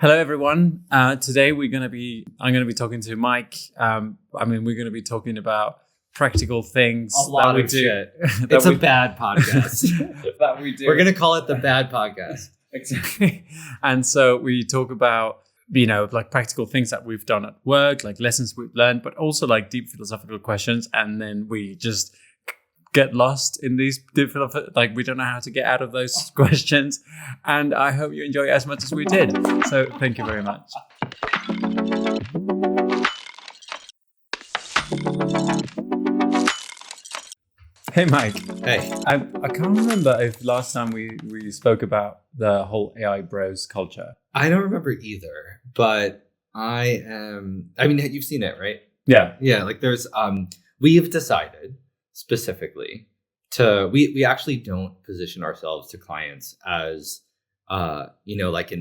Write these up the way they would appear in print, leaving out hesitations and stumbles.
Hello, everyone. Today I'm going to be talking to Mike. We're going to be talking about practical things that we do. Shit. It's a bad podcast that we do. We're going to call it the bad podcast. Exactly. And so we talk about, like practical things that we've done at work, like lessons we've learned, but also like deep philosophical questions. And then we just get lost in these deep like we don't know how to get out of those questions. And I hope you enjoy it as much as we did. So thank you very much. Hey, Mike. Hey. I can't remember if last time we spoke about the whole AI bros culture. I don't remember either, but you've seen it, right? Yeah. Yeah, like there's, we've decided specifically we actually don't position ourselves to clients as, like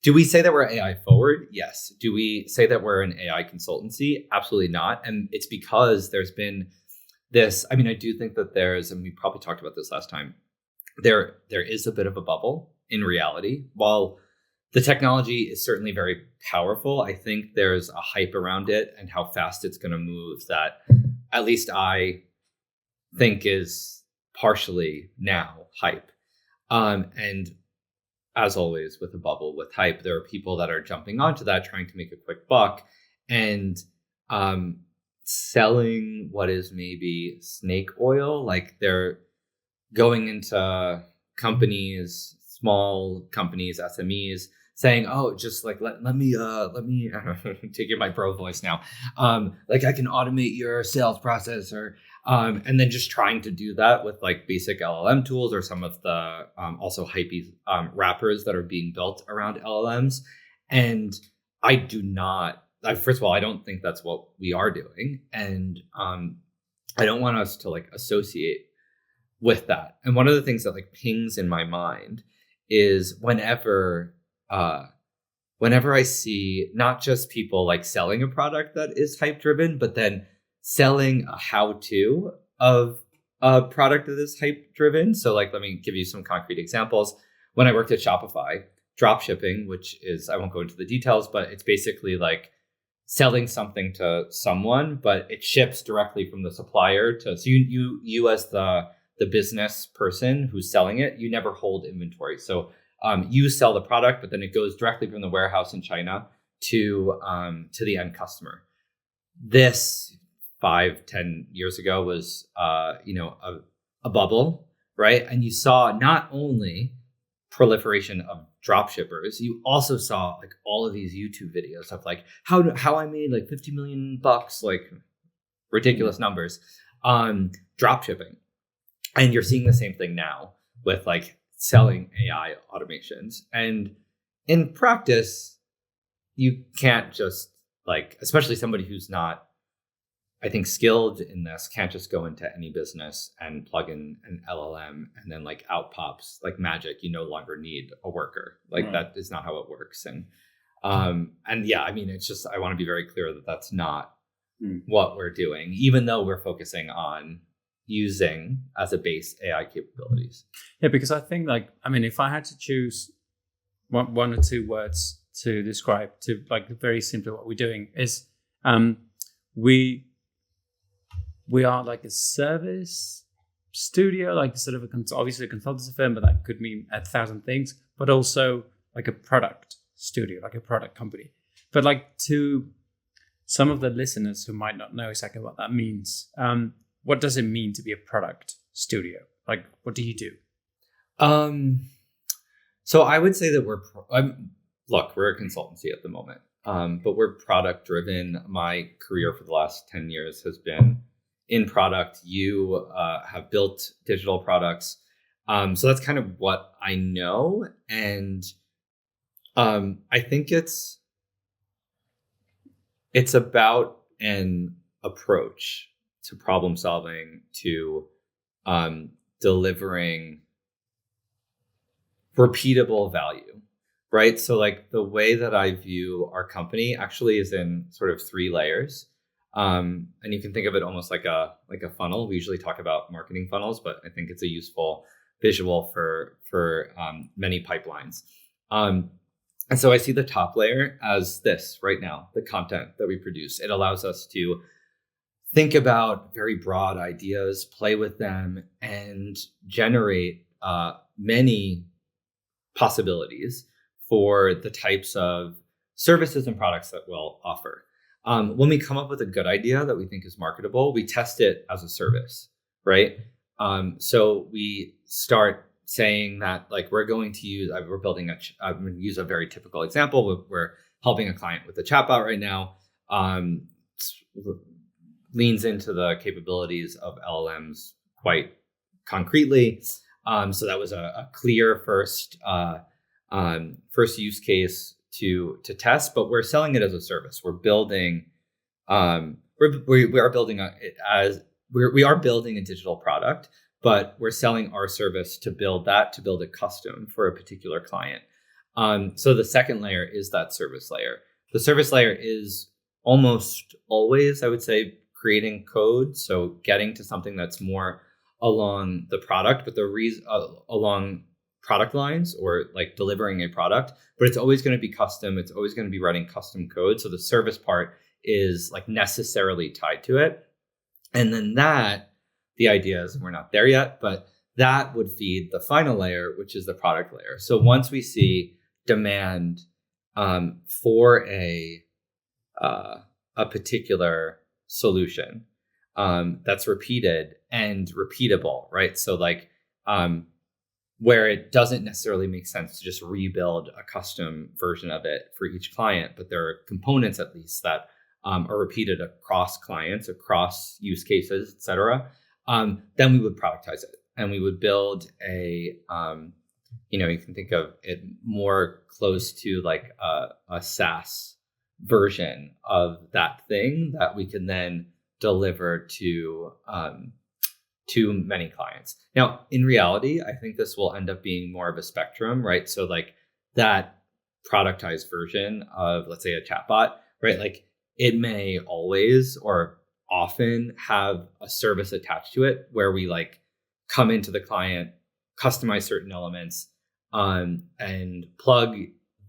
do we say that we're AI forward? Yes. Do we say that we're an AI consultancy? Absolutely not. And it's because there's been this, I do think that and we probably talked about this last time, there is a bit of a bubble in reality. While the technology is certainly very powerful, I think there's a hype around it and how fast it's going to move that at least I think is partially now hype. And as always with a bubble, with hype, there are people that are jumping onto that, trying to make a quick buck and selling what is maybe snake oil. Like they're going into companies, small companies, SMEs, saying, "Oh, just like let me take my bro voice now. Like I can automate your sales process," or and then just trying to do that with like basic LLM tools or some of the also hypey wrappers that are being built around LLMs. And I do not. First of all, I don't think that's what we are doing, and I don't want us to like associate with that. And one of the things that like pings in my mind is whenever I see not just people like selling a product that is hype driven, but then selling a how-to of a product that is hype driven. So like, let me give you some concrete examples. When I worked at Shopify, drop shipping, which is, I won't go into the details, but it's basically like selling something to someone, but it ships directly from the supplier so you as the business person who's selling it, you never hold inventory. So you sell the product, but then it goes directly from the warehouse in China to the end customer. This 5-10 years ago was a bubble, right? And you saw not only proliferation of drop shippers, you also saw like all of these YouTube videos of like how I made like $50 million, like ridiculous numbers on drop shipping. And you're seeing the same thing now with like selling AI automations. And in practice, you can't just like, especially somebody who's not, I think, skilled in this, can't just go into any business and plug in an LLM and then like out pops like magic. You no longer need a worker. Like right. That is not how it works. And yeah, it's just, I want to be very clear that that's not what we're doing, even though we're focusing on using as a base AI capabilities. Yeah, because I think like, if I had to choose one or two words to describe to like very simply what we're doing is we are like a service studio, like sort of obviously a consultancy firm, but that could mean 1,000 things, but also like a product studio, like a product company. But like to some of the listeners who might not know exactly what that means, what does it mean to be a product studio? Like, what do you do? So I would say that we're a consultancy at the moment, but we're product driven. My career for the last 10 years has been in product. You have built digital products. So that's kind of what I know. And I think it's about an approach to problem solving, to delivering repeatable value, right? So like the way that I view our company actually is in sort of 3 layers. And you can think of it almost like a funnel. We usually talk about marketing funnels, but I think it's a useful visual for many pipelines. And so I see the top layer as this right now, the content that we produce. It allows us to think about very broad ideas, play with them, and generate many possibilities for the types of services and products that we'll offer. When we come up with a good idea that we think is marketable, we test it as a service, right? So we start saying that like we're going to use, I'm going to use a very typical example. We're helping a client with a chatbot right now. Leans into the capabilities of LLMs quite concretely. So that was a clear first use case to test, but we're selling it as a service. We're building, we are building we are building a digital product, but we're selling our service to build it custom for a particular client. So the second layer is that service layer. The service layer is almost always, I would say, creating code. So getting to something that's more along the product, but along product lines or like delivering a product, but it's always going to be custom. It's always going to be writing custom code. So the service part is like necessarily tied to it. And then the idea is, and we're not there yet, but that would feed the final layer, which is the product layer. So once we see demand for a particular solution that's repeated and repeatable, right? So like where it doesn't necessarily make sense to just rebuild a custom version of it for each client, but there are components at least that are repeated across clients, across use cases, et cetera, then we would productize it and we would build a, you can think of it more close to like a SaaS version of that thing that we can then deliver to many clients. Now, in reality, I think this will end up being more of a spectrum, right? So like that productized version of, let's say, a chatbot, right? Like it may always or often have a service attached to it where we like come into the client, customize certain elements, and plug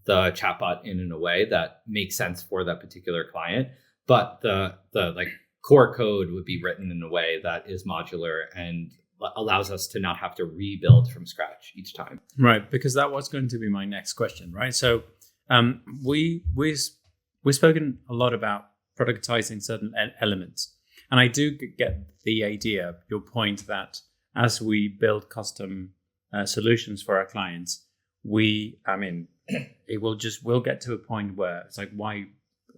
the chatbot in a way that makes sense for that particular client. But the like core code would be written in a way that is modular and allows us to not have to rebuild from scratch each time. Right, because that was going to be my next question, right? So we've spoken a lot about productizing certain elements. And I do get the idea, your point that as we build custom solutions for our clients, we'll get to a point where it's like, why,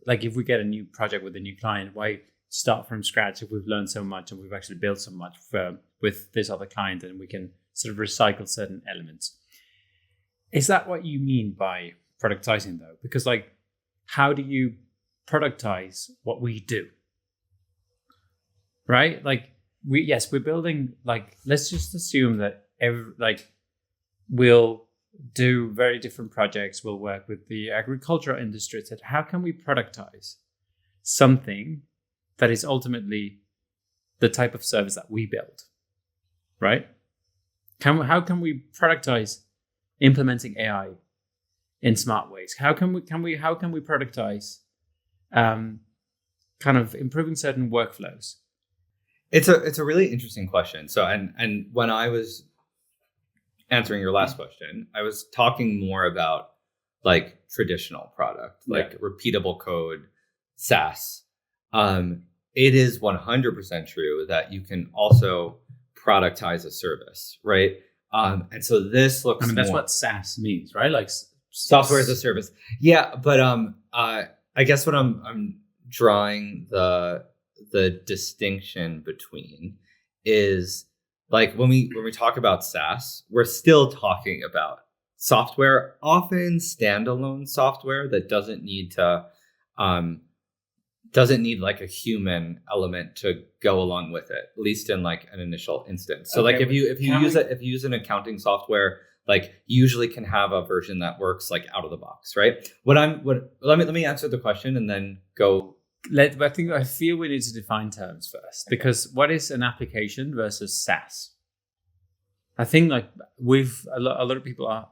like if we get a new project with a new client, why start from scratch if we've learned so much and we've actually built so much with this other client and we can sort of recycle certain elements. Is that what you mean by productizing though? Because like, how do you productize what we do? Right? Like we're building, like, let's just assume that we'll do very different projects. We'll work with the agricultural industry, etc. How can we productize something that is ultimately the type of service that we build, right? How can we productize implementing AI in smart ways? How can we productize kind of improving certain workflows? It's a really interesting question. So and when I was answering your last question, I was talking more about like traditional product, like repeatable code, SaaS. It is 100% true that you can also productize a service, right? And so this looks. That's what SaaS means, right? Like software as a service. Yeah, but I guess what I'm drawing the distinction between is like when we talk about SaaS, we're still talking about software, often standalone software that doesn't need like a human element to go along with it, at least in like an initial instance. So like if you use an accounting software, like you usually can have a version that works like out of the box, right? Let me answer the question and then go. I feel we need to define terms first, because what is an application versus SaaS? I think like a lot of people are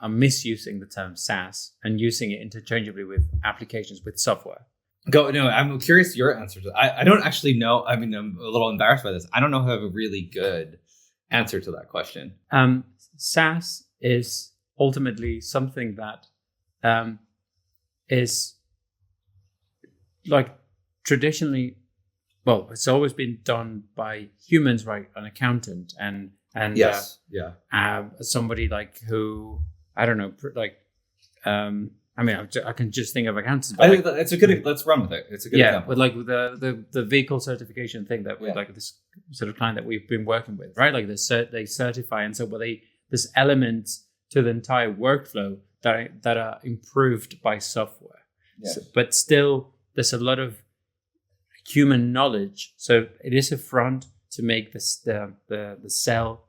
misusing the term SaaS and using it interchangeably with applications, with software. No, I'm curious your answer to that. I don't actually know. I mean, I'm a little embarrassed by this. I don't know if I have a really good answer to that question. SaaS is ultimately something that is like traditionally, well, it's always been done by humans, right? An accountant and yes, somebody like who, I don't know, like I mean, I can just think of accountants. But I think it's a good. Let's run with it. It's a good example. But like the vehicle certification thing that with like this sort of client that we've been working with, right? Like they certify, and so there's elements to the entire workflow that are improved by software. Yes. So, but still, there's a lot of human knowledge. So it is a front to make the sell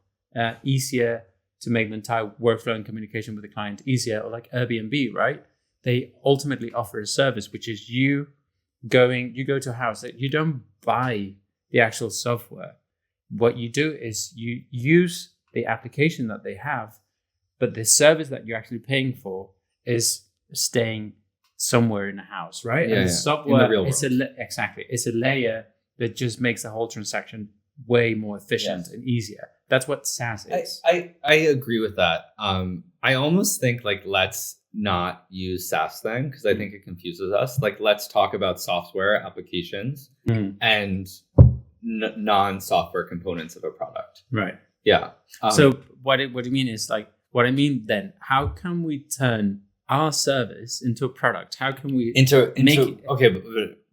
easier, to make the entire workflow and communication with the client easier, or like Airbnb, right? They ultimately offer a service, which is you go to a house that you don't buy the actual software. What you do is you use the application that they have, but the service that you're actually paying for is staying somewhere in a house, right? And the software is it's a layer that just makes the whole transaction way more efficient and easier. That's what SaaS is. I agree with that. I almost think like let's not use SaaS then, because I think it confuses us. Like let's talk about software applications and non-software components of a product. Right. Yeah. So what do you mean is like, what I mean then, how can we turn our service into a product? How can we make it? Okay, but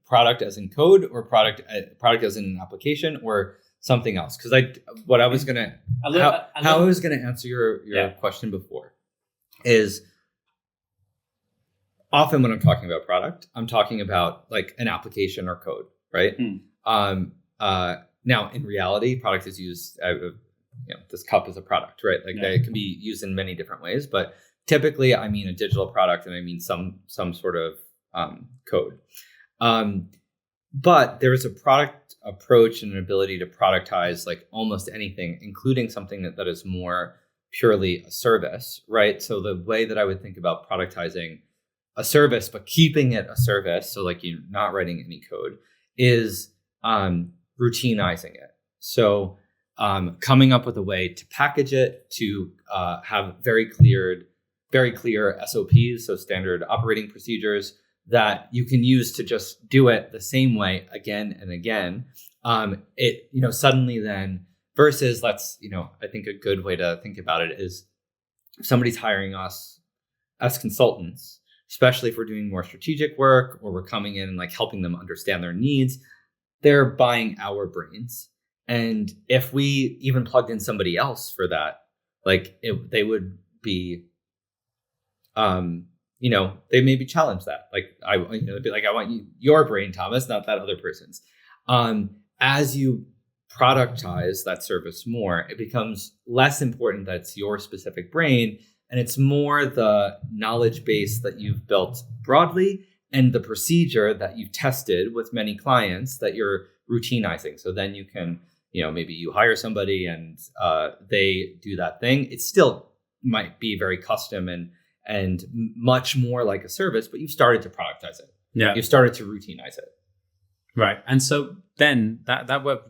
product as in code, or product as in an application, or something else? Because I was gonna answer your question before is often when I'm talking about product, I'm talking about like an application or code, right? Now in reality, product is used. This cup is a product, right? Like that can be used in many different ways, but typically I mean a digital product, and I mean some sort of code. But there is a product approach and an ability to productize like almost anything, including something that is more purely a service, right? So the way that I would think about productizing a service, but keeping it a service, so like you're not writing any code, is routinizing it. So coming up with a way to package it, to have very clear SOPs, so standard operating procedures, that you can use to just do it the same way again and again. Suddenly then versus I think a good way to think about it is if somebody's hiring us as consultants, especially if we're doing more strategic work or we're coming in and like helping them understand their needs, they're buying our brains. And if we even plugged in somebody else for that, they would be, they maybe challenge that. They'd be like, I want your brain, Thomas, not that other person's. As you productize that service more, it becomes less important that it's your specific brain, and it's more the knowledge base that you've built broadly and the procedure that you've tested with many clients that you're routinizing. So then you can, maybe you hire somebody and they do that thing. It still might be very custom and much more like a service, but you've started to productize it. Yeah. You've started to routinize it. Right. And so then that what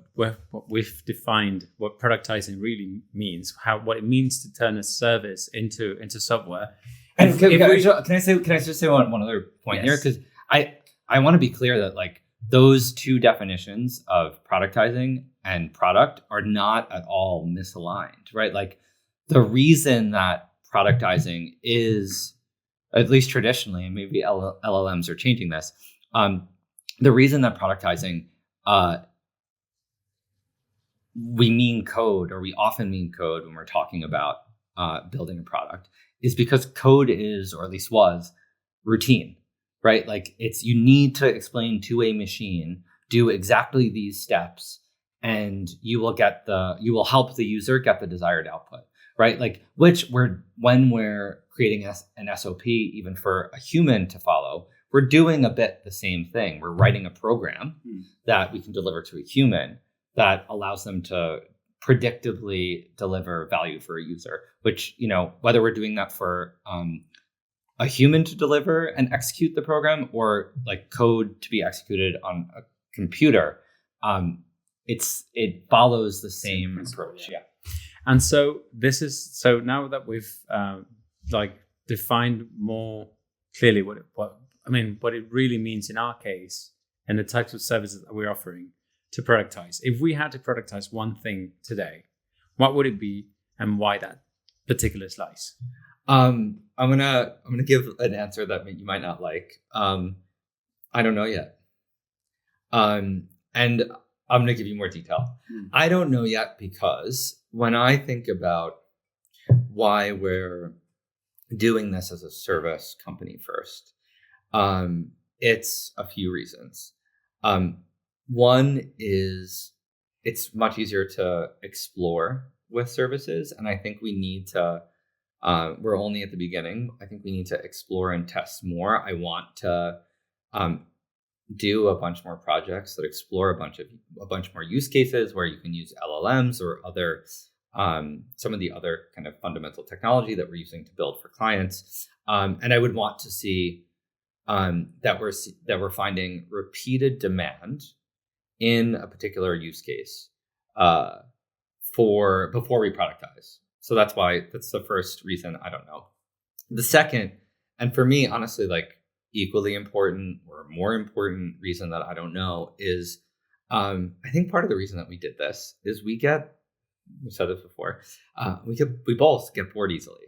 we've defined what productizing really means, what it means to turn a service into software. And can I just say one other point here? Because I want to be clear that like those two definitions of productizing and product are not at all misaligned, right? Like the reason that productizing is, at least traditionally, and maybe LLMs are changing this, the reason that productizing, we often mean code when we're talking about building a product, is because code is, or at least was, routine, right? Like you need to explain to a machine, do exactly these steps, and you will help the user get the desired output, right? Like when we're creating an SOP, even for a human to follow, we're doing a bit the same thing. We're writing a program that we can deliver to a human that allows them to predictably deliver value for a user, which, whether we're doing that for a human to deliver and execute the program or like code to be executed on a computer, it follows the same approach. Yeah. And so now that we've defined more clearly what it really means in our case and the types of services that we're offering to productize. If we had to productize one thing today, what would it be and why that particular slice? I'm gonna give an answer that you might not like. I don't know yet. And I'm gonna give you more detail. I don't know yet because when I think about why we're doing this as a service company first, it's a few reasons. One is it's much easier to explore with services, and I think we need to. We're only at the beginning. I think we need to explore and test more. I want to do a bunch more projects that explore a bunch more use cases where you can use LLMs or other some of the other kind of fundamental technology that we're using to build for clients. And I would want to see that we're finding repeated demand in a particular use case before we productize. So that's the first reason. I don't know. The second, and for me, honestly, like equally important or more important reason that I don't know is, I think part of the reason that we did this is we've said this before, we both get bored easily.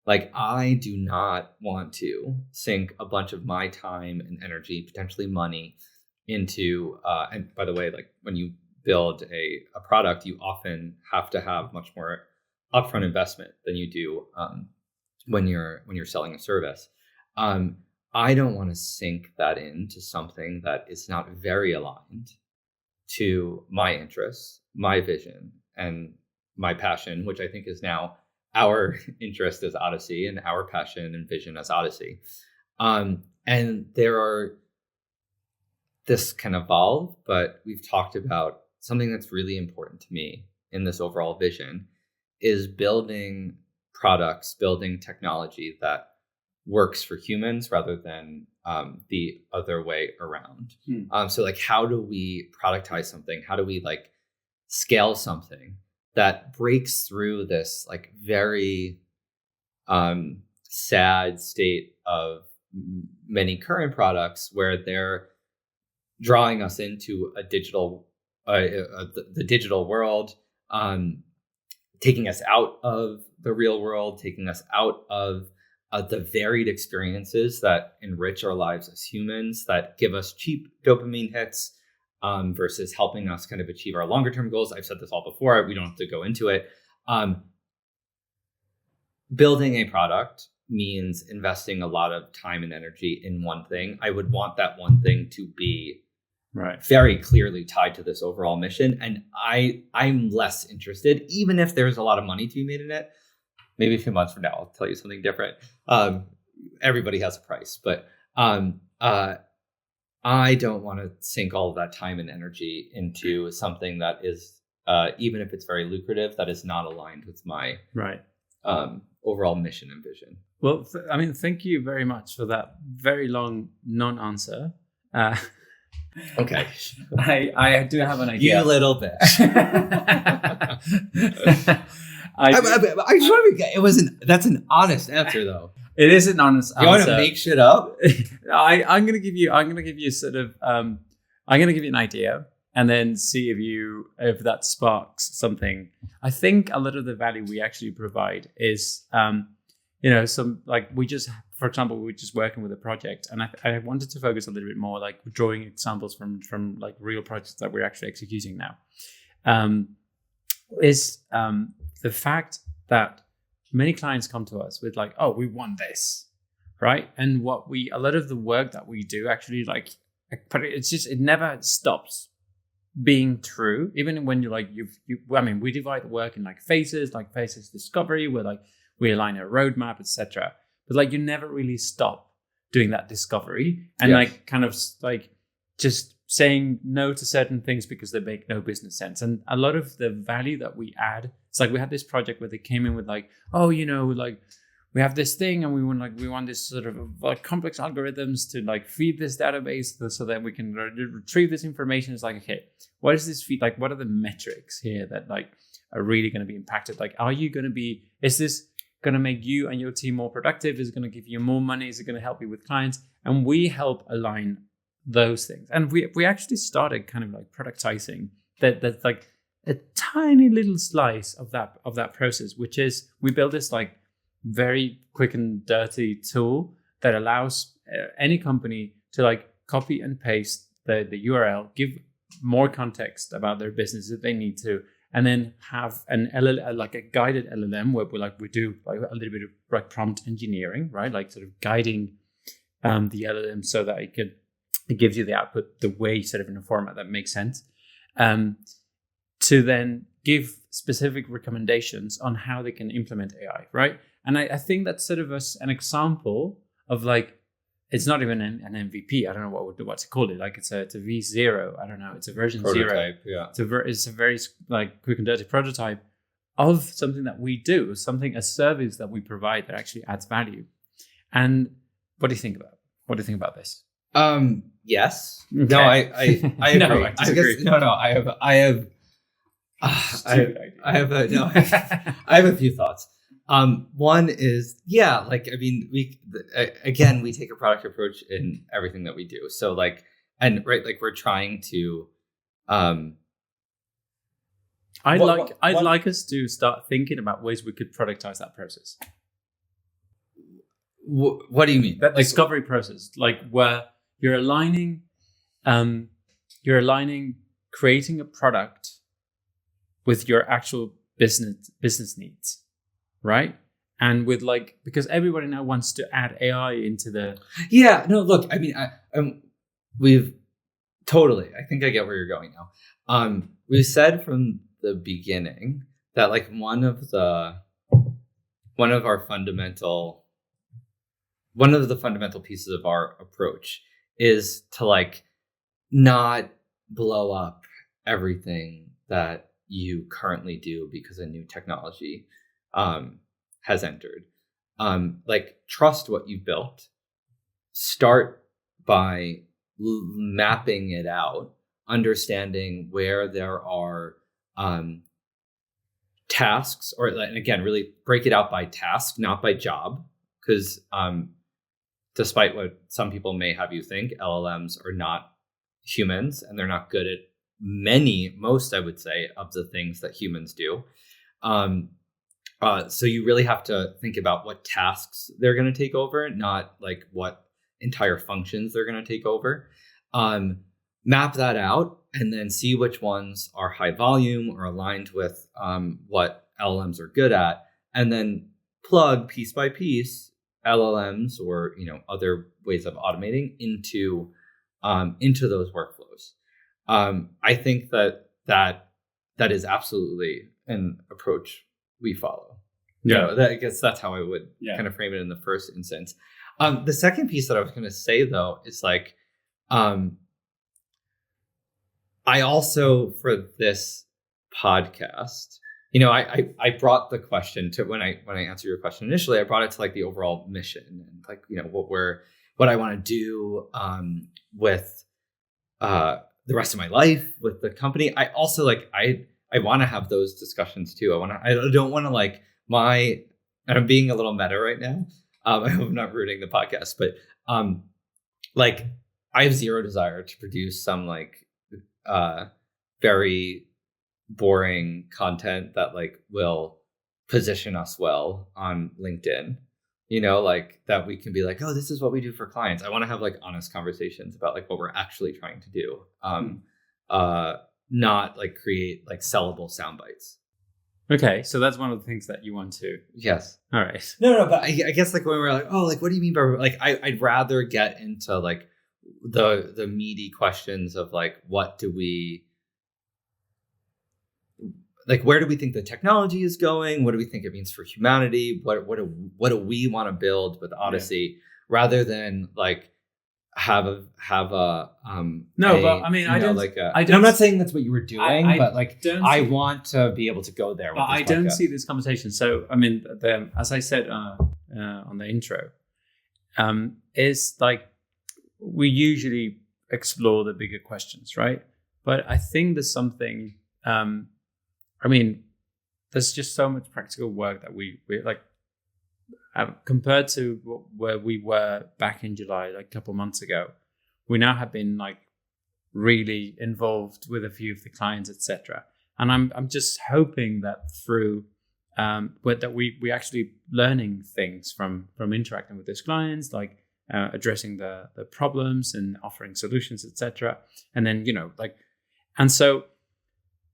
Like I do not want to sink a bunch of my time and energy, potentially money into, and by the way, like when you build a product, you often have to have much more upfront investment than you do when you're selling a service. I don't want to sink that into something that is not very aligned to my interests, my vision, and my passion, which I think is now our interest as Odysi and our passion and vision as Odysi. And this can evolve, but we've talked about something that's really important to me in this overall vision is building products, building technology that works for humans rather than the other way around. So like, how do we productize something? How do we like scale something that breaks through this like very sad state of many current products where they're drawing us into a digital, the digital world, taking us out of the real world, taking us out of the varied experiences that enrich our lives as humans, that give us cheap dopamine hits, versus helping us kind of achieve our longer term goals. I've said this all before. We don't have to go into it. Building a product means investing a lot of time and energy in one thing. I would want that one thing to be very clearly tied to this overall mission. And I'm less interested, even if there's a lot of money to be made in it. Maybe a few months from now, I'll tell you something different. Everybody has a price, but I don't want to sink all of that time and energy into something that is, even if it's very lucrative, that is not aligned with my overall mission and vision. Well, thank you very much for that very long non-answer. Okay. I do have an idea. You little bitch. I just want to be. That's an honest answer, though. It is an honest answer. You want to make shit up? I'm gonna give you sort of. I'm gonna give you an idea, and then see if that sparks something. I think a lot of the value we actually provide is, some like for example, we're just working with a project, and I wanted to focus a little bit more, like drawing examples from like real projects that we're actually executing now. The fact that many clients come to us with like, oh, we want this, right? And a lot of the work that we do actually it never stops being true. Even when we divide the work in like phases discovery, where we align a roadmap, etc. But you never really stop doing that discovery and just saying no to certain things because they make no business sense. And a lot of the value that we add, it's like we had this project where they came in with like, oh, like we have this thing and we want this sort of like complex algorithms to like feed this database so that we can retrieve this information. It's like, okay, what is this feed? Like, what are the metrics here that like are really going to be impacted? Like, is this going to make you and your team more productive? Is it going to give you more money? Is it going to help you with clients? And we help align those things. And we actually started kind of like productizing that's like a tiny little slice of that process, which is we built this like very quick and dirty tool that allows any company to like copy and paste the URL, give more context about their business if they need to, and then have an LLM, like a guided LLM where we do like a little bit of like prompt engineering, right? Like sort of guiding the LLM so that it gives you the output the way sort of in a format that makes sense, to then give specific recommendations on how they can implement AI, right? And I think that's sort of an example of like, it's not even an MVP. I don't know what to call it. Like it's a V0. I don't know. It's a version prototype, 0. Yeah. It's a very like quick and dirty prototype of something that we do, a service that we provide that actually adds value. And what do you think about? What do you think about this? Yes. Okay. No, I agree. No, I disagree. I have a few thoughts. One is, like, I mean, we take a product approach in everything that we do. So like, and right, like we're trying to, I'd like us to start thinking about ways we could productize that process. What do you mean? That discovery process, like where you're aligning creating a product with your actual business needs, right? And with like, because everybody now wants to add AI into the... Yeah, no, look, I mean, we've totally, I think I get where you're going now. We said from the beginning that like one of the fundamental pieces of our approach is to like not blow up everything that you currently do because a new technology has entered. Like trust what you've built. Start by mapping it out, understanding where there are tasks, and again, really break it out by task, not by job, because despite what some people may have you think, LLMs are not humans and they're not good at most, I would say, of the things that humans do. So you really have to think about what tasks they're going to take over, not like what entire functions they're going to take over. Map that out and then see which ones are high volume or aligned with what LLMs are good at, and then plug piece by piece LLMs or other ways of automating into those workflows. I think that is absolutely an approach we follow. Yeah, I guess that's how I would kind of frame it in the first instance. The second piece that I was going to say though is like, I also, for this podcast, I brought the question to when I answered your question initially, I brought it to like the overall mission and like, what I want to do with the rest of my life with the company. I also like, I want to have those discussions too. I don't want to like and I'm being a little meta right now. I hope I'm not ruining the podcast, but like I have zero desire to produce some like very boring content that like will position us well on LinkedIn, like that we can be like, oh, this is what we do for clients. I want to have like honest conversations about like what we're actually trying to do. Not like create like sellable sound bites. Okay, so that's one of the things that you want to. Yes. All right. No, but I guess like when we're like, oh, like what do you mean by like I'd rather get into like the meaty questions of like what do we like, where do we think the technology is going? What do we think it means for humanity? What do we want to build with Odysi, rather than like But I mean, I don't. like I and don't. I'm not saying that's what you were doing, but like don't I see- want to be able to go there. With But this I don't podcast. see this conversation. So I mean, as I said on the intro, is like we usually explore the bigger questions, right? But I think there's something. I mean, there's just so much practical work that we like. Compared to where we were back in July, like a couple months ago, we now have been like really involved with a few of the clients, etc. And I'm just hoping that through that we actually learning things from interacting with those clients, like addressing the problems and offering solutions, etc. And then and so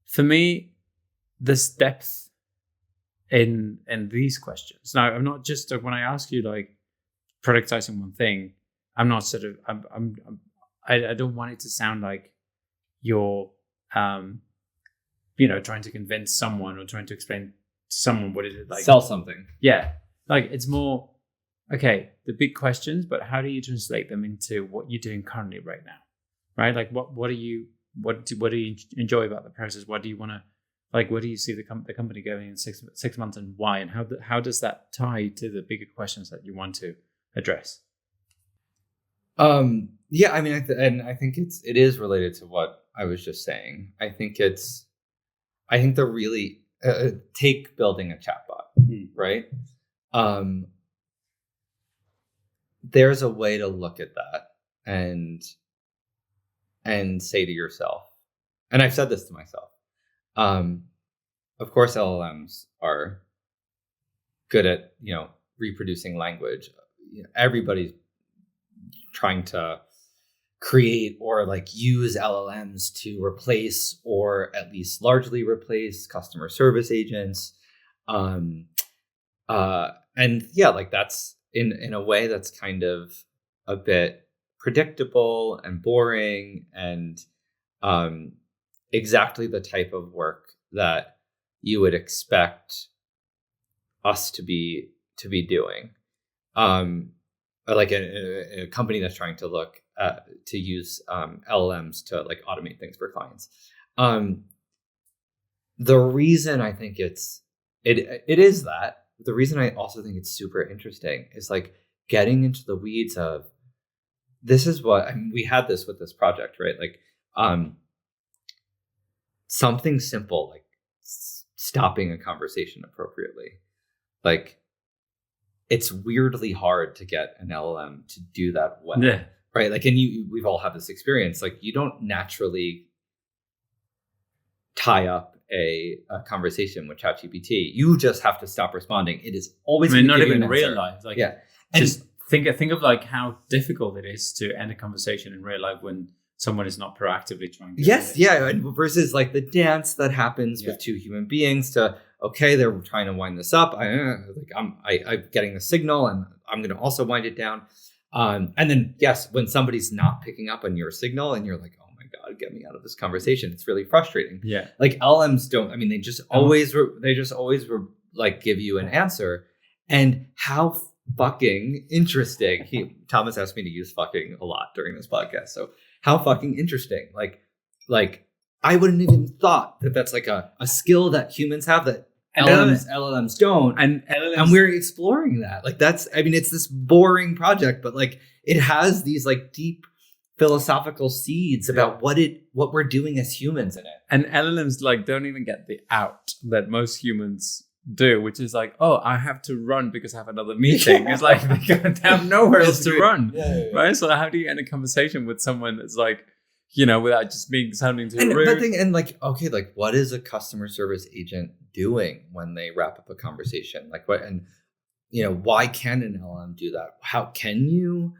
for me, this depth in these questions. Now, I'm not just when I ask you like productizing one thing, I'm not sort of I don't want it to sound like you're trying to convince someone or trying to explain to someone what is it like sell something. Yeah, like it's more okay, the big questions, but how do you translate them into what you're doing currently right now, right? Like what do you enjoy about the process? What do you want to like? Where do you see the company going in 6 months, and why? And how does that tie to the bigger questions that you want to address? Yeah, I mean, I think it is related to what I was just saying. I think the really take building a chatbot, right? There's a way to look at that and say to yourself, and I've said this to myself. Of course, LLMs are good at reproducing language. Everybody's trying to create or like use LLMs to replace or at least largely replace customer service agents. And yeah, like that's in a way that's kind of a bit predictable and boring and exactly the type of work that you would expect us to be doing. Like a company that's trying to look to use LLMs to like automate things for clients. The reason I think it is that, the reason I also think it's super interesting is like getting into the weeds of this is what, I mean, we had this with this project, right? Like something simple like stopping a conversation appropriately. Like it's weirdly hard to get an LLM to do that well, right? Like, and we've all had this experience. Like, you don't naturally tie up a conversation with ChatGPT. You just have to stop responding. It is always. I mean, not even in real life. Like, yeah, just think of like how difficult it is to end a conversation in real life when someone is not proactively trying to. Yes, yeah, versus like the dance that happens with two human beings to. Okay, they're trying to wind this up. I'm getting the signal, and I'm going to also wind it down. And then, yes, when somebody's not picking up on your signal, and you're like, "Oh my god, get me out of this conversation!" It's really frustrating. Yeah, like LLMs don't. I mean, they just always like give you an answer. And how fucking interesting! Thomas asked me to use "fucking" a lot during this podcast. So how fucking interesting! Like. I wouldn't even thought that that's like a skill that humans have that LLMs don't. And we're exploring that. Like that's, I mean, it's this boring project, but like it has these like deep philosophical seeds about what we're doing as humans in it. And LLMs like don't even get the out that most humans do, which is like, oh, I have to run because I have another meeting. It's like they have nowhere else to run. Right? So how do you end a conversation with someone that's like, without just sounding too rude. And like, okay, like what is a customer service agent doing when they wrap up a conversation? Like what, and why can an LLM do that? How can you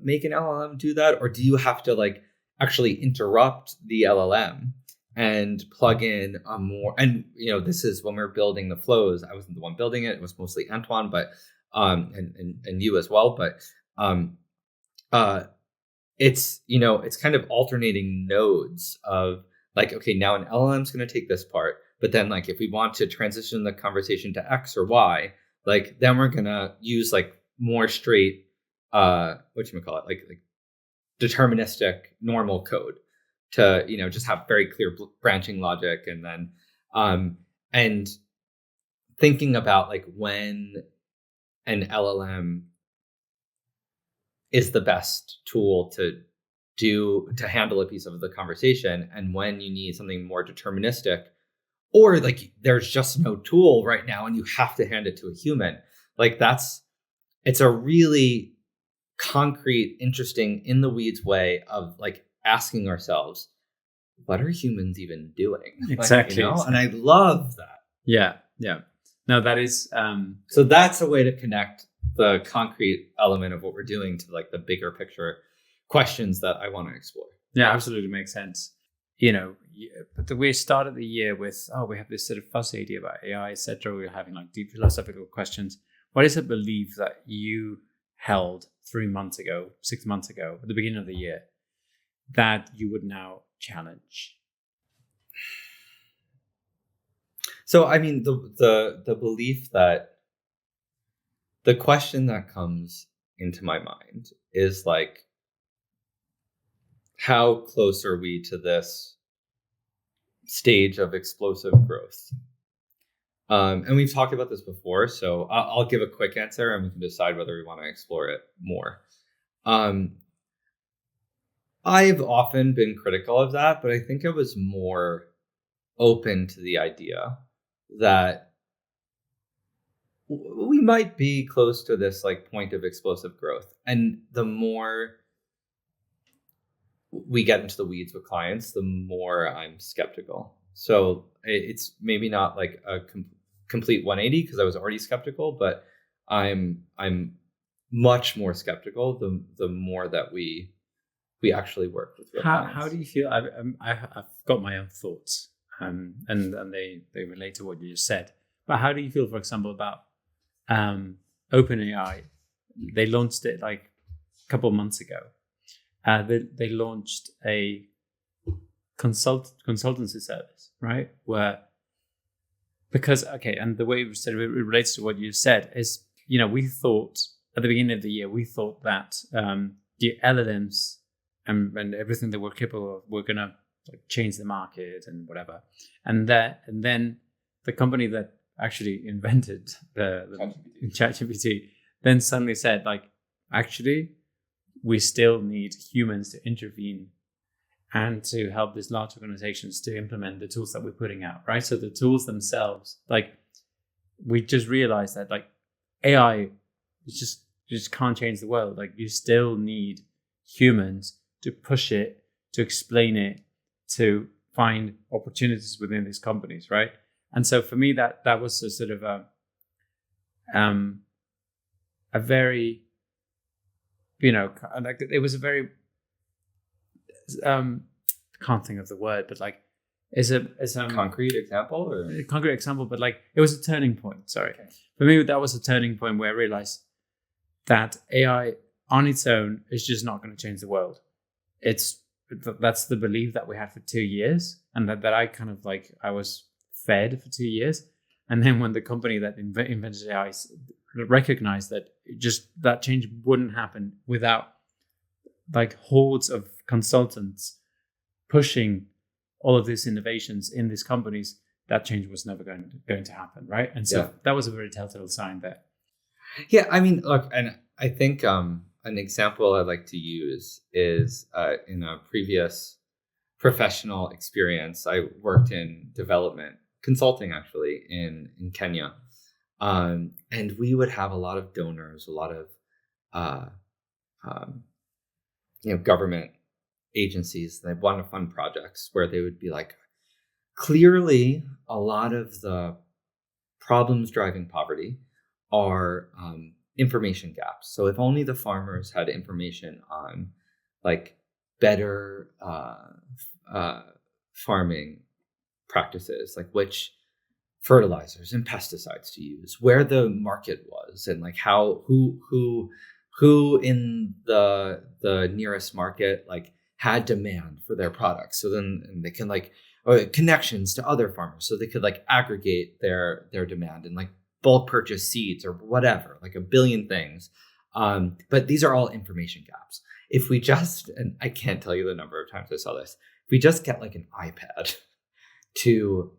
make an LLM do that? Or do you have to like actually interrupt the LLM and plug in a more, and this is when we're building the flows. I wasn't the one building it. It was mostly Antoine, but and you as well. But it's it's kind of alternating nodes of like, okay, now an LLM is going to take this part, but then like if we want to transition the conversation to X or Y, like then we're going to use like more straight whatchamacallit, like deterministic normal code to, just have very clear branching logic. And then, and thinking about like when an LLM is the best tool to handle a piece of the conversation, and when you need something more deterministic, or like there's just no tool right now and you have to hand it to a human. Like it's a really concrete, interesting, in the weeds way of like asking ourselves, what are humans even doing? Exactly. And I love that. Yeah. No, that is so that's a way to connect the concrete element of what we're doing to like the bigger picture questions that I want to explore. Yeah, absolutely makes sense. But we started the year with, we have this sort of fuzzy idea about AI, etc. We're having like deep philosophical questions. What is a belief that you held 3 months ago, 6 months ago, at the beginning of the year, that you would now challenge? So, I mean, the belief that the question that comes into my mind is like, how close are we to this stage of explosive growth? And we've talked about this before, so I'll give a quick answer and we can decide whether we want to explore it more. I've often been critical of that, but I think I was more open to the idea that we might be close to this like point of explosive growth. And the more we get into the weeds with clients, the more I'm skeptical. So it's maybe not like a complete 180 because I was already skeptical, but I'm much more skeptical the more that we actually work with real clients. How do you feel? I've got my own thoughts, and they relate to what you just said. But how do you feel, for example, about OpenAI? They launched it like a couple of months ago. They launched a consultancy service, right? And the way we said it relates to what you said is, we thought at the beginning of the year, we thought that the LLMs and everything that we're capable of were going to change the market and whatever. And then the company that actually invented the ChatGPT then suddenly said, like, actually, we still need humans to intervene and to help these large organizations to implement the tools that we're putting out, right? So the tools themselves, like, we just realized that like AI is just can't change the world. Like, you still need humans to push it, to explain it, to find opportunities within these companies, right? And so for me, that was a sort of a very, like, it was a very can't think of the word, but like is a concrete example or a concrete example, but like it was a turning point. Sorry, okay. For me, that was a turning point where I realized that AI on its own is just not going to change the world. That's the belief that we had for 2 years, and that I kind of like I was fed for 2 years, and then when the company that invented AI recognized that that change wouldn't happen without like hordes of consultants pushing all of these innovations in these companies, that change was never going to happen, right? And so that was a very telltale sign there. Yeah, I mean, look, and I think an example I like to use is in a previous professional experience, I worked in development consulting actually in Kenya. And we would have a lot of donors, a lot of government agencies. They want to fund projects where they would be like, clearly a lot of the problems driving poverty are information gaps. So if only the farmers had information on like better farming practices, like which fertilizers and pesticides to use, where the market was, and like who in the nearest market like had demand for their products. So then they can like connections to other farmers, so they could like aggregate their demand and like bulk purchase seeds or whatever, like a billion things. But these are all information gaps. if we just, and I can't tell you the number of times I saw this, if we just get like an iPad to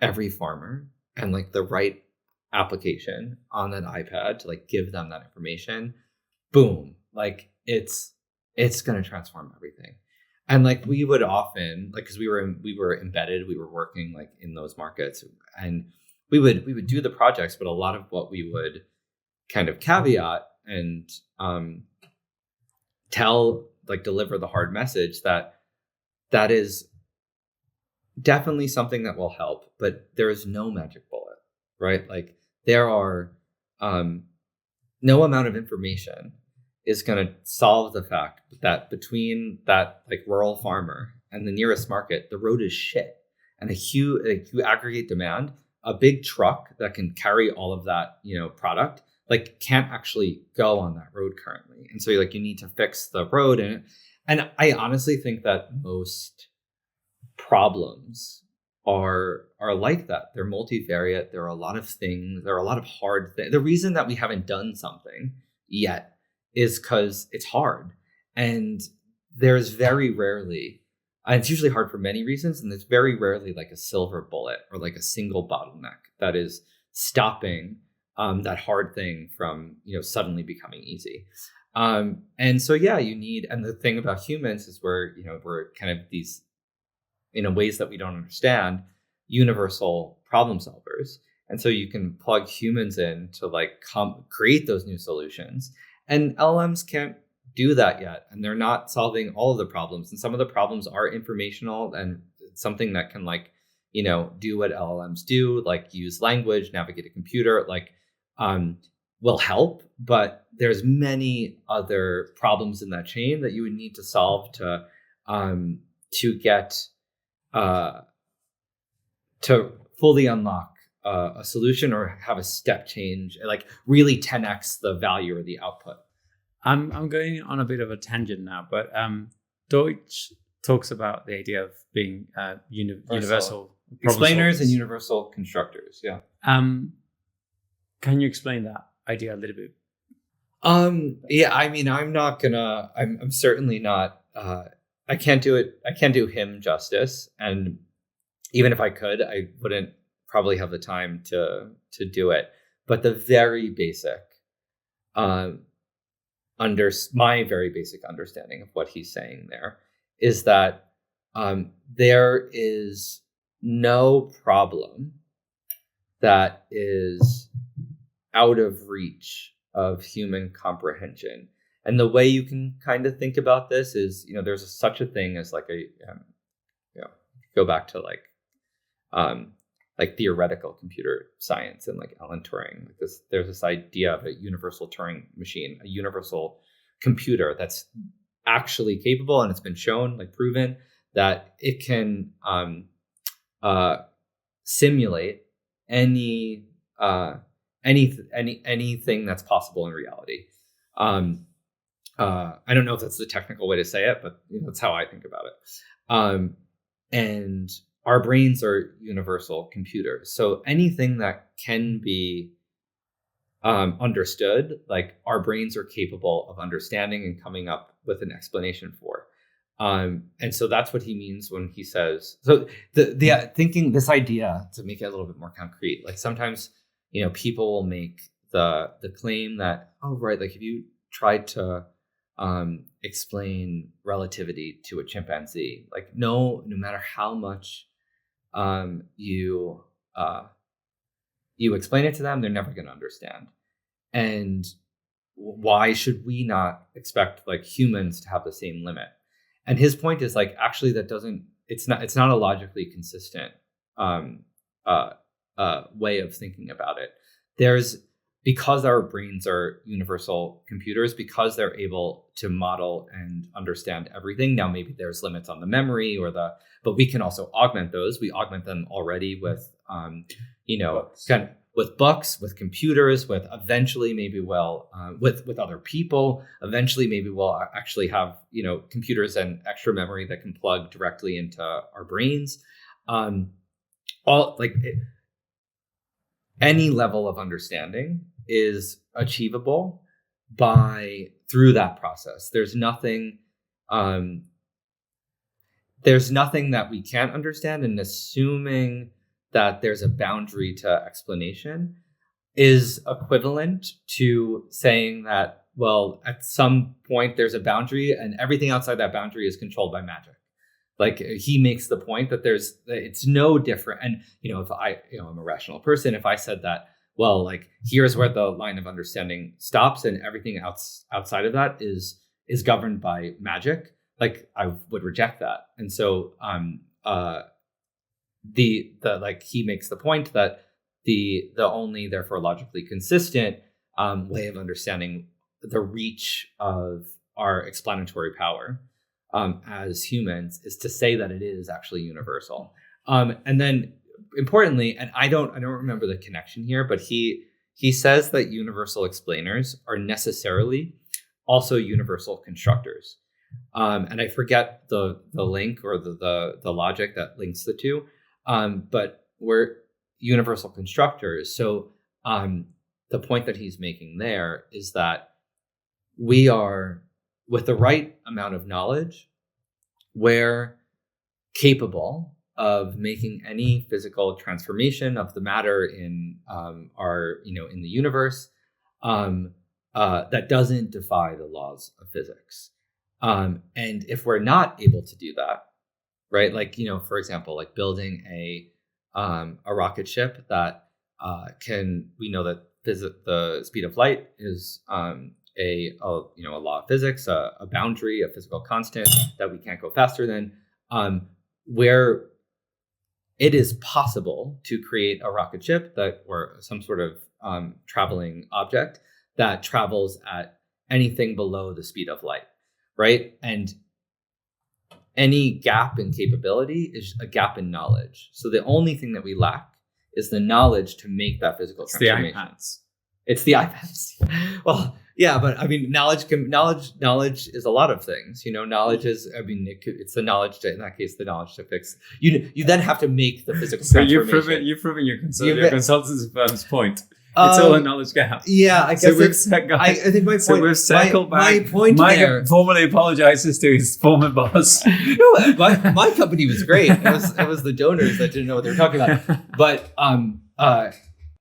every farmer and like the right application on that iPad to like give them that information, boom, like it's going to transform everything. And like we would often, like, because we were embedded, we were working like in those markets, and we would do the projects, but a lot of what we would kind of caveat and deliver the hard message that is definitely something that will help, but there is no magic bullet, right? Like there are no amount of information is going to solve the fact that between that like rural farmer and the nearest market, the road is shit. And you aggregate demand, a big truck that can carry all of that, product, like can't actually go on that road currently. And so like you need to fix the road. And I honestly think that most problems are like that. They're multivariate. There are a lot of things. There are a lot of hard things. The reason that we haven't done something yet is because it's hard. And there's very rarely, and it's usually hard for many reasons, and there's very rarely like a silver bullet or like a single bottleneck that is stopping that hard thing from, suddenly becoming easy. And so, yeah, you need, and the thing about humans is we're kind of these, in ways that we don't understand, universal problem solvers. And so you can plug humans in to like create those new solutions. And LLMs can't do that yet. And they're not solving all of the problems. And some of the problems are informational and something that can like, do what LLMs do, like use language, navigate a computer, like will help. But there's many other problems in that chain that you would need to solve to get to fully unlock a solution or have a step change, like really 10x the value or the output. I'm going on a bit of a tangent now, but Deutsch talks about the idea of being universal explainers and universal constructors. Yeah. Can you explain that idea a little bit? Yeah. I mean, I'm certainly not. I can't do it. I can't do him justice, and even if I could, I wouldn't probably have the time to do it. But the very basic, my very basic understanding of what he's saying there is that there is no problem that is out of reach of human comprehension. And the way you can kind of think about this is, there's such a thing as like go back to like theoretical computer science and like Alan Turing. There's this idea of a universal Turing machine, a universal computer that's actually capable, and it's been shown, like proven, that it can simulate anything that's possible in reality. I don't know if that's the technical way to say it, but that's how I think about it. And our brains are universal computers. So anything that can be understood, like our brains are capable of understanding and coming up with an explanation for. And so that's what he means when he says, so the thinking, this idea, to make it a little bit more concrete, like sometimes, people will make the claim that, oh, right, like if you tried to explain relativity to a chimpanzee, like no matter how much you explain it to them, they're never going to understand. And why should we not expect like humans to have the same limit? And his point is like, actually, it's not a logically consistent way of thinking about it. Because our brains are universal computers, because they're able to model and understand everything. Now, maybe there's limits on the memory but we can also augment those. We augment them already with, Books. kind of with books, with computers, with eventually maybe with other people. Eventually, maybe we'll actually have, computers and extra memory that can plug directly into our brains. Any level of understanding is achievable through that process. There's nothing that we can't understand, and assuming that there's a boundary to explanation is equivalent to saying that, well, at some point there's a boundary and everything outside that boundary is controlled by magic. Like, he makes the point that it's no different. And, if I'm a rational person, if I said that, well, like, here's where the line of understanding stops and everything outside of that is governed by magic, like, I would reject that. And so, he makes the point that the only, therefore logically consistent way of understanding the reach of our explanatory power as humans is to say that it is actually universal. And then importantly, and I don't remember the connection here, but he says that universal explainers are necessarily also universal constructors. And I forget the link or the logic that links the two. But we're universal constructors. So the point that he's making there is that we are, with the right amount of knowledge, we're capable of making any physical transformation of the matter in in the universe that doesn't defy the laws of physics. And if we're not able to do that, right? Like, for example, like building a rocket ship that we know that the speed of light is a law of physics, a boundary, a physical constant that we can't go faster than, where it is possible to create a rocket ship or some sort of traveling object that travels at anything below the speed of light, right? And any gap in capability is a gap in knowledge. So the only thing that we lack is the knowledge to make that physical transformation. It's the iPads. Well, yeah, but I mean, knowledge is a lot of things. Knowledge is, it's the knowledge to, in that case, the knowledge to fix. You then have to make the physical transformation. You've proven your consultancy firm's point. It's all a knowledge gap. Yeah, I guess I think my point. So we've circled back. My point there. Formally apologizes to his former boss. No, my company was great. It was the donors that didn't know what they were talking about. But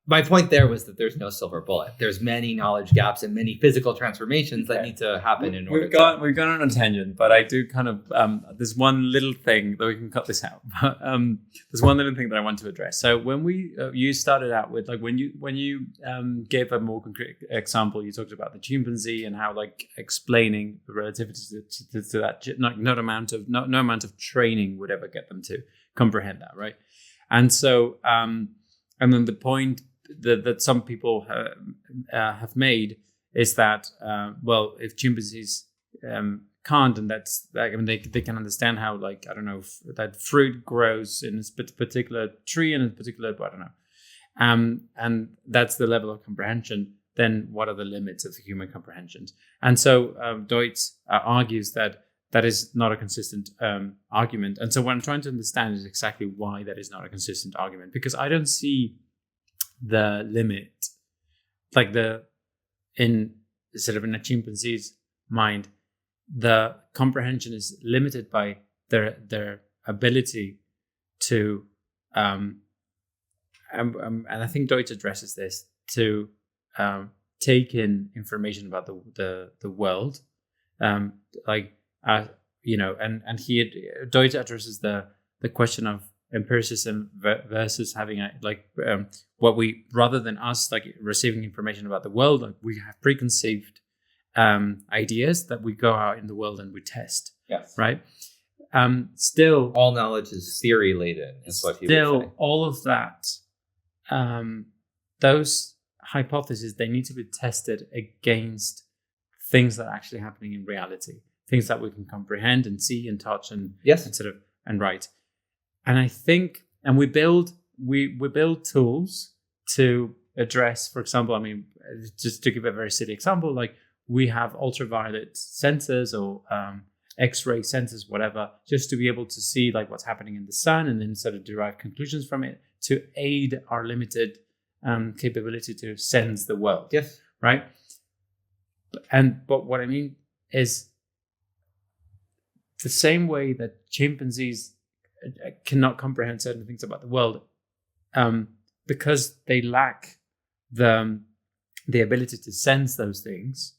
my point there was that there's no silver bullet. There's many knowledge gaps and many physical transformations that need to happen in order. We've gone on a tangent, but I do kind of there's one little thing that we can cut this out. But there's one little thing that I want to address. So when you started out with, like, when you gave a more concrete example, you talked about the chimpanzee and how, like, explaining the relativity to that no amount of training would ever get them to comprehend that, right? And so and then the point that some people have made is that if chimpanzees can't, and that's, like, I mean, they can understand how, like, I don't know, that fruit grows in a particular tree in a particular, I don't know, and that's the level of comprehension. Then what are the limits of the human comprehensions? And so Deutsch argues that is not a consistent argument. And so what I'm trying to understand is exactly why that is not a consistent argument, because I don't see the limit, like in a chimpanzee's mind, the comprehension is limited by their ability to, and I think Deutsch addresses this, to take in information about the world, and Deutsch addresses the question of empiricism versus having what we, rather than us, like, receiving information about the world, like, we have preconceived ideas that we go out in the world and we test. Yes. Right. Still, all knowledge is theory laden. Is what he would say. Still, all of that, those hypotheses, they need to be tested against things that are actually happening in reality, things that we can comprehend and see and touch and and write. And I think, and we build tools to address, for example, I mean, just to give a very silly example, like, we have ultraviolet sensors or X-ray sensors, whatever, just to be able to see, like, what's happening in the sun and then sort of derive conclusions from it to aid our limited capability to sense the world. Yes. Right. But what I mean is the same way that chimpanzees cannot comprehend certain things about the world, because they lack the ability to sense those things.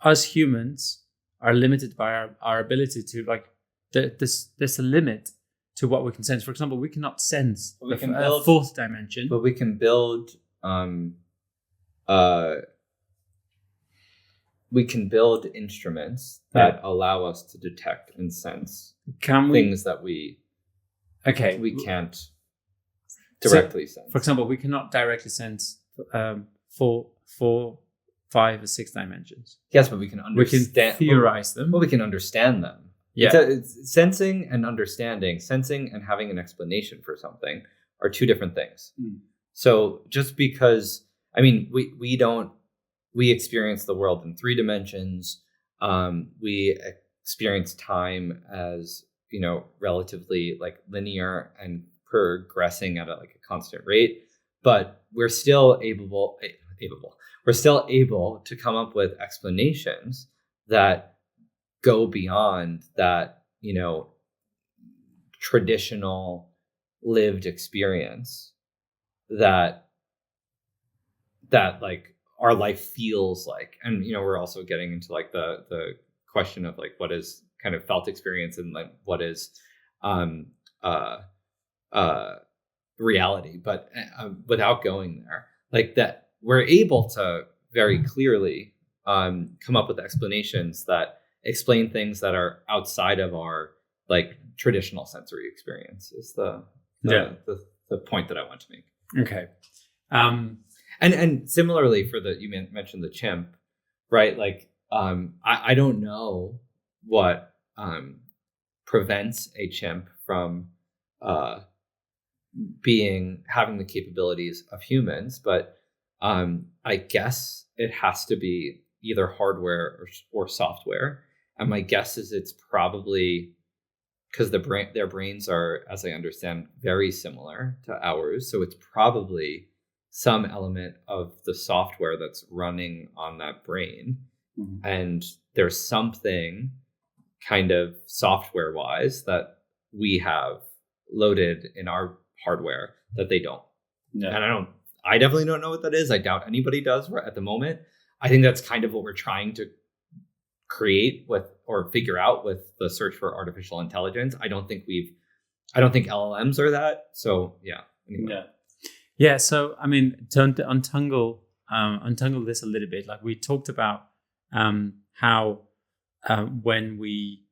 Us humans are limited by our ability to, like, there's a limit to what we can sense. For example, we cannot sense the fourth dimension, but we can build instruments that allow us to detect and sense things that we can't directly sense. For example, we cannot directly sense 4, 5, or 6 dimensions. Yes, but we can understand. We can theorize them. Well, we can understand them. Yeah. It's sensing and understanding. Sensing and having an explanation for something are two different things. So just because, I mean, we experience the world in 3 dimensions. We experience time as, relatively like linear and progressing at a constant rate, but we're still able to come up with explanations that go beyond that, traditional lived experience that like our life feels like. And, we're also getting into like the question of like, what is kind of felt experience and like what is reality. But without going there, like that, we're able to very clearly come up with explanations that explain things that are outside of our like traditional sensory experience is the point that I want to make. Okay. And similarly for you mentioned the chimp, right? Like, I don't know what prevents a chimp from having the capabilities of humans, but I guess it has to be either hardware or software. And my guess is it's probably because their brains are, as I understand, very similar to ours. So it's probably some element of the software that's running on that brain. Mm-hmm. And there's something kind of software wise that we have loaded in our hardware that they don't. Yeah. And I definitely don't know what that is. I doubt anybody does at the moment. I think that's kind of what we're trying to create or figure out with the search for artificial intelligence. I don't think LLMs are that. So yeah. Anyway. Yeah. So I mean, to untangle this a little bit, like we talked about how when we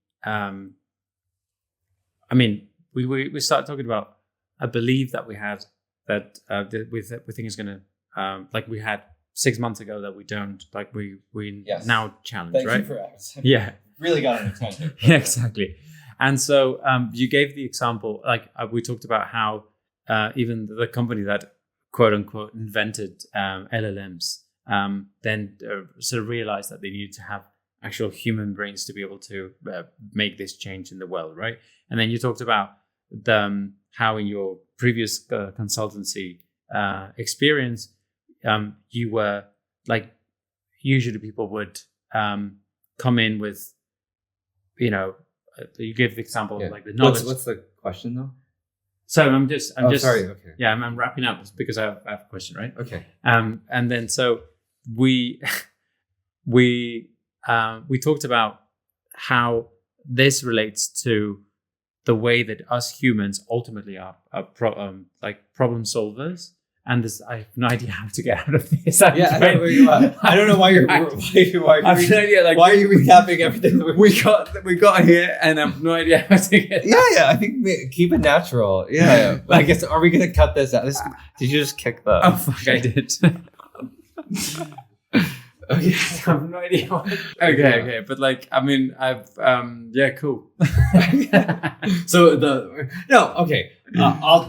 started talking about a belief that we had that we think is going to like we had 6 months ago that we don't, like we yes. now challenge. Thank right? You for asking. Yeah. Really got an attention. Yeah, exactly. And so you gave the example, like we talked about how even the company that quote unquote invented LLMs then sort of realized that they needed to have actual human brains to be able to make this change in the world, right? And then you talked about how in your previous consultancy experience, you were like, usually people would come in with, you gave the example of like the knowledge. What's the question though? So I'm just sorry. Okay. Yeah, I'm wrapping up because I have a question, right? Okay. And then so we talked about how this relates to the way that us humans ultimately are problem solvers. And I have no idea how to get out of this. I know where you are. I don't know why why are you recapping everything we got here, and I have no idea how to get. Yeah. I think keep it natural. Yeah. I guess are we gonna cut this out? Did you just kick the? Oh fuck! I did. Okay, I have no idea. Okay, but like, I mean, I've cool.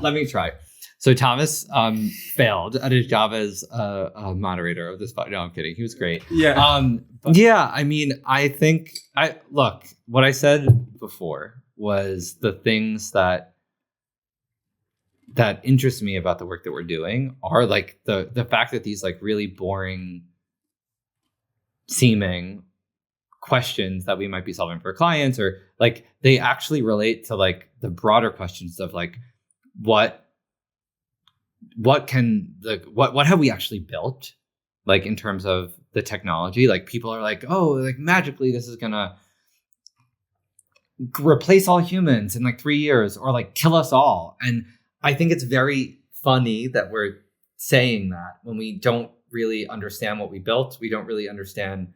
Let me try. So Thomas failed at his job as a moderator of this podcast. No, I'm kidding. He was great. Yeah. I mean, I think what I said before was the things that that interests me about the work that we're doing are like the fact that these like really boring seeming questions that we might be solving for clients, or like they actually relate to like the broader questions of like what have we actually built, like in terms of the technology. Like people are like, oh, like magically this is gonna replace all humans in like 3 years or like kill us all. And I think it's very funny that we're saying that when we don't really understand what we built. We don't really understand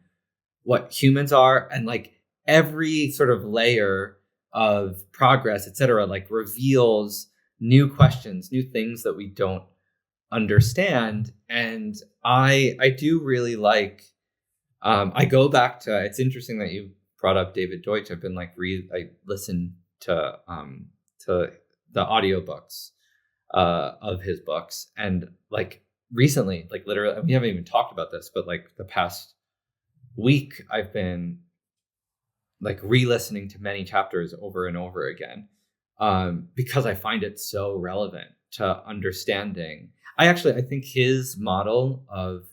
what humans are, and like every sort of layer of progress, etc., like reveals new questions, new things that we don't understand. And I do really like, I go back to, it's interesting that you brought up David Deutsch. I've been like I listened to the audiobooks of his books, and like recently, like literally, we haven't even talked about this, but like the past week I've been like re-listening to many chapters over and over again, because I find it so relevant to understanding. I think his model of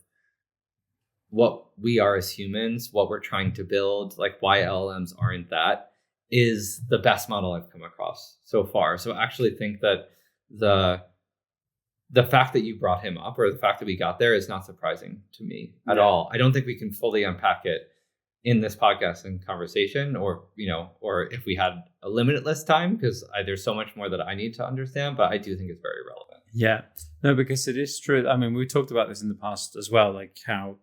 what we are as humans, what we're trying to build, like why LLMs aren't that, is the best model I've come across so far. So I actually think that the fact that you brought him up, or the fact that we got there, is not surprising to me at all. I don't think we can fully unpack it in this podcast and conversation, or, you know, or if we had a limitless time, because there's so much more that I need to understand, but I do think it's very relevant. Yeah, no, because it is true. I mean, we talked about this in the past as well, like how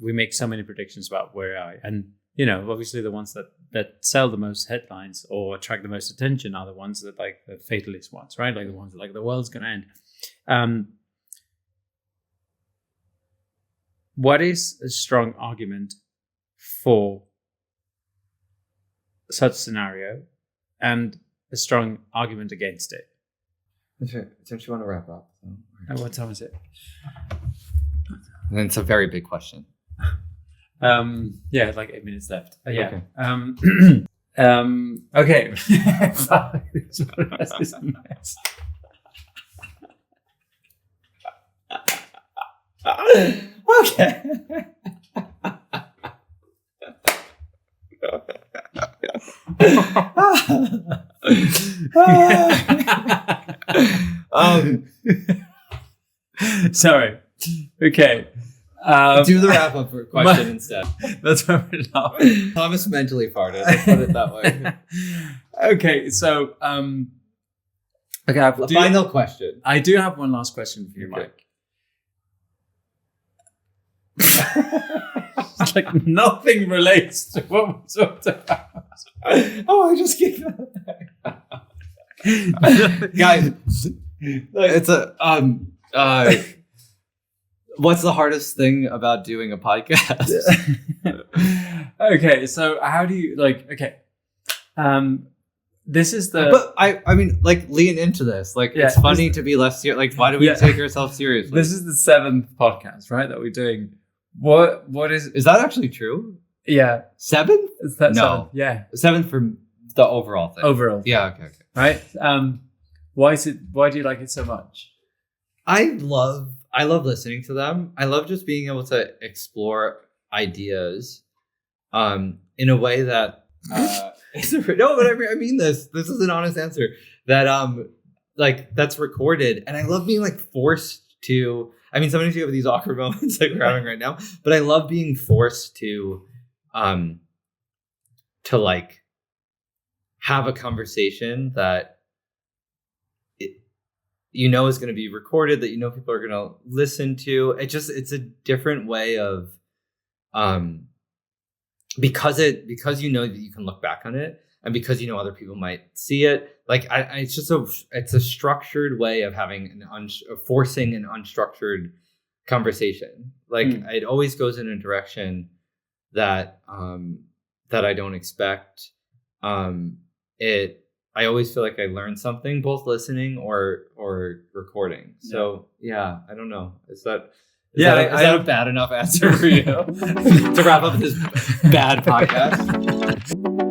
we make so many predictions about where AI, and, you know, obviously the ones that sell the most headlines or attract the most attention are the ones that, like, the fatalist ones, right? Like the ones that, like, the world's going to end. What is a strong argument for such scenario, and a strong argument against it? Since you want to wrap up. And what time is it? And it's a very big question. Yeah, like 8 minutes left. Yeah. Okay. Okay. This is a mess. Okay. Sorry. Okay. Do the wrap up question instead. That's where we're laughing. Thomas mentally farted. Let's put it that way. Okay, so okay, I have the final question. I do have one last question for you, Okay. Mike. It's like nothing relates to what we talked about. Oh, I just gave that. Guys, it's a what's the hardest thing about doing a podcast? Okay, so how do you this is the. But I mean, like, lean into this. Like, Yeah, it's funny to be less serious. Like, why do we take ourselves seriously? This is the 7th podcast, right? That we're doing. What is? Is that actually true? Yeah, 7th? is that No. 7th? Yeah, 7th for the overall thing. overall. Yeah. Okay. Right. Why do you like it so much? I love listening to them. I love just being able to explore ideas, in a way that no, but I mean this. This is an honest answer. That like that's recorded, and I love being like forced to. I mean, sometimes you have these awkward moments like we're having right now, but I love being forced to like have a conversation that is going to be recorded, that people are going to listen to. It's a different way of because you know that you can look back on it, and because other people might see it. Like it's a structured way of having forcing an unstructured conversation. Like it always goes in a direction that I don't expect. I always feel like I learn something both listening or recording. So yeah, I don't know. Is that a bad enough answer for you to wrap up this bad podcast?